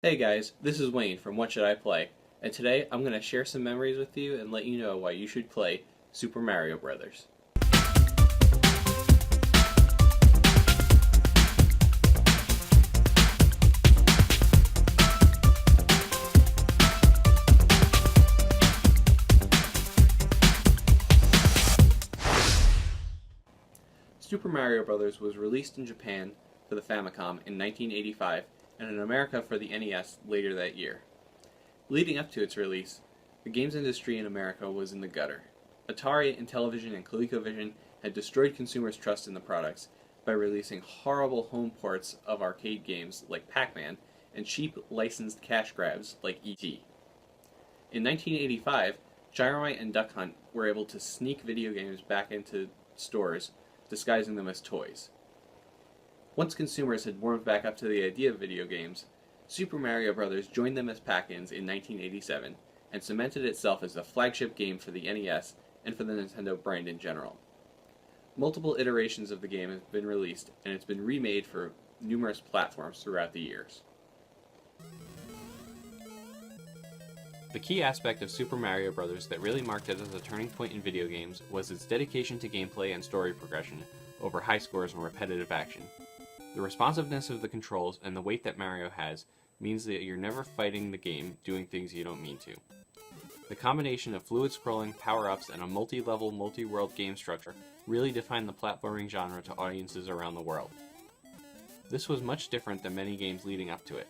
Hey guys, this is Wayne from What Should I Play? And today I'm going to share some memories with you and let you know why you should play Super Mario Bros. Super Mario Bros. Was released in Japan for the Famicom in 1985 and in America for the NES later that year. Leading up to its release, the games industry in America was in the gutter. Atari, Intellivision, and ColecoVision had destroyed consumers' trust in the products by releasing horrible home ports of arcade games like Pac-Man and cheap licensed cash grabs like E.T. In 1985, Gyromite and Duck Hunt were able to sneak video games back into stores, disguising them as toys. Once consumers had warmed back up to the idea of video games, Super Mario Bros. Joined them as pack-ins in 1987 and cemented itself as the flagship game for the NES and for the Nintendo brand in general. Multiple iterations of the game have been released, and it's been remade for numerous platforms throughout the years. The key aspect of Super Mario Bros. That really marked it as a turning point in video games was its dedication to gameplay and story progression over high scores and repetitive action. The responsiveness of the controls and the weight that Mario has means that you're never fighting the game doing things you don't mean to. The combination of fluid scrolling, power-ups, and a multi-level, multi-world game structure really defined the platforming genre to audiences around the world. This was much different than many games leading up to it.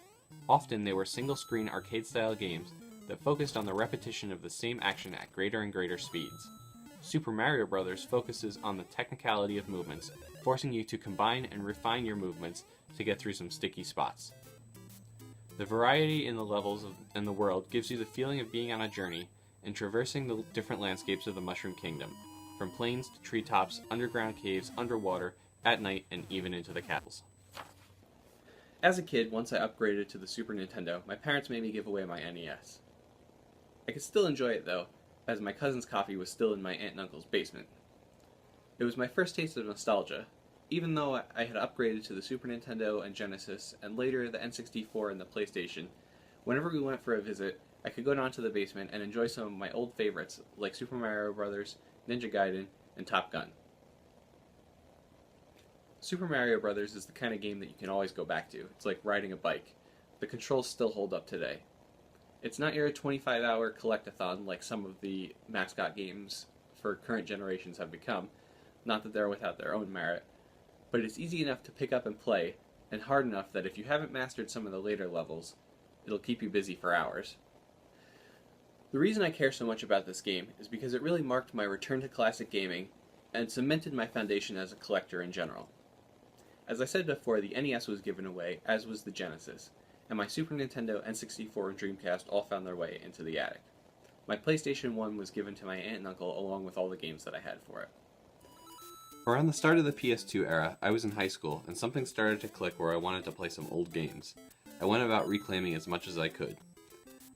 Often they were single-screen arcade-style games that focused on the repetition of the same action at greater and greater speeds. Super Mario Bros. Focuses on the technicality of movements, forcing you to combine and refine your movements to get through some sticky spots. The variety in the levels and the world gives you the feeling of being on a journey and traversing the different landscapes of the Mushroom Kingdom, from plains to treetops, underground caves, underwater, at night, and even into the castles. As a kid, once I upgraded to the Super Nintendo, my parents made me give away my NES. I could still enjoy it though, as my cousin's copy was still in my aunt and uncle's basement. It was my first taste of nostalgia, even though I had upgraded to the Super Nintendo and Genesis, and later the N64 and the PlayStation. Whenever we went for a visit, I could go down to the basement and enjoy some of my old favorites, like Super Mario Bros., Ninja Gaiden, and Top Gun. Super Mario Bros. Is the kind of game that you can always go back to. It's like riding a bike. The controls still hold up today. It's not your 25-hour collectathon like some of the mascot games for current generations have become, not that they're without their own merit, but it's easy enough to pick up and play, and hard enough that if you haven't mastered some of the later levels, it'll keep you busy for hours. The reason I care so much about this game is because it really marked my return to classic gaming and cemented my foundation as a collector in general. As I said before, the NES was given away, as was the Genesis, and my Super Nintendo, N64, and Dreamcast all found their way into the attic. My PlayStation 1 was given to my aunt and uncle along with all the games that I had for it. Around the start of the PS2 era, I was in high school, and something started to click where I wanted to play some old games. I went about reclaiming as much as I could.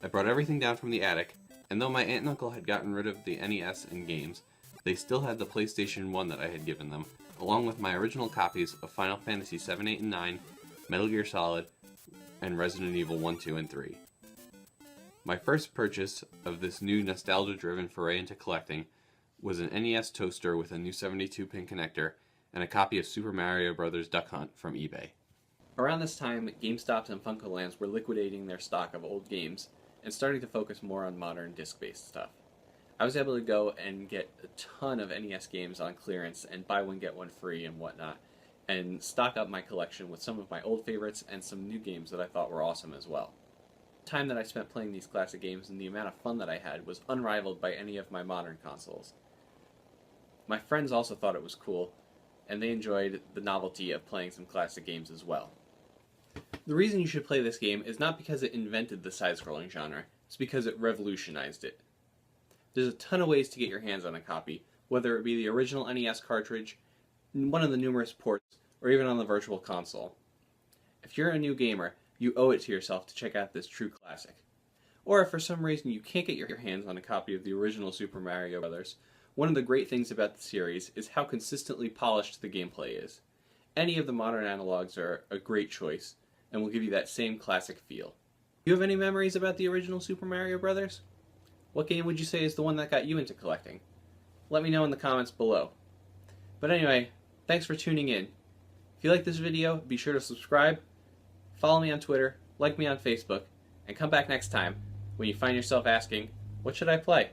I brought everything down from the attic, and though my aunt and uncle had gotten rid of the NES and games, they still had the PlayStation 1 that I had given them, along with my original copies of Final Fantasy 7, 8, and 9, Metal Gear Solid, and Resident Evil 1, 2, and 3. My first purchase of this new nostalgia-driven foray into collecting was an NES toaster with a new 72-pin connector and a copy of Super Mario Bros. Duck Hunt from eBay. Around this time, GameStops and Funcolands were liquidating their stock of old games and starting to focus more on modern disc-based stuff. I was able to go and get a ton of NES games on clearance and buy one get one free and whatnot, and stock up my collection with some of my old favorites and some new games that I thought were awesome as well. The time that I spent playing these classic games and the amount of fun that I had was unrivaled by any of my modern consoles. My friends also thought it was cool, and they enjoyed the novelty of playing some classic games as well. The reason you should play this game is not because it invented the side-scrolling genre, it's because it revolutionized it. There's a ton of ways to get your hands on a copy, whether it be the original NES cartridge, one of the numerous ports, or even on the Virtual Console. If you're a new gamer, you owe it to yourself to check out this true classic. Or if for some reason you can't get your hands on a copy of the original Super Mario Bros., one of the great things about the series is how consistently polished the gameplay is. Any of the modern analogs are a great choice, and will give you that same classic feel. You have any memories about the original Super Mario Brothers? What game would you say is the one that got you into collecting? Let me know in the comments below. But anyway, thanks for tuning in. If you like this video, be sure to subscribe, follow me on Twitter, like me on Facebook, and come back next time when you find yourself asking, what should I play?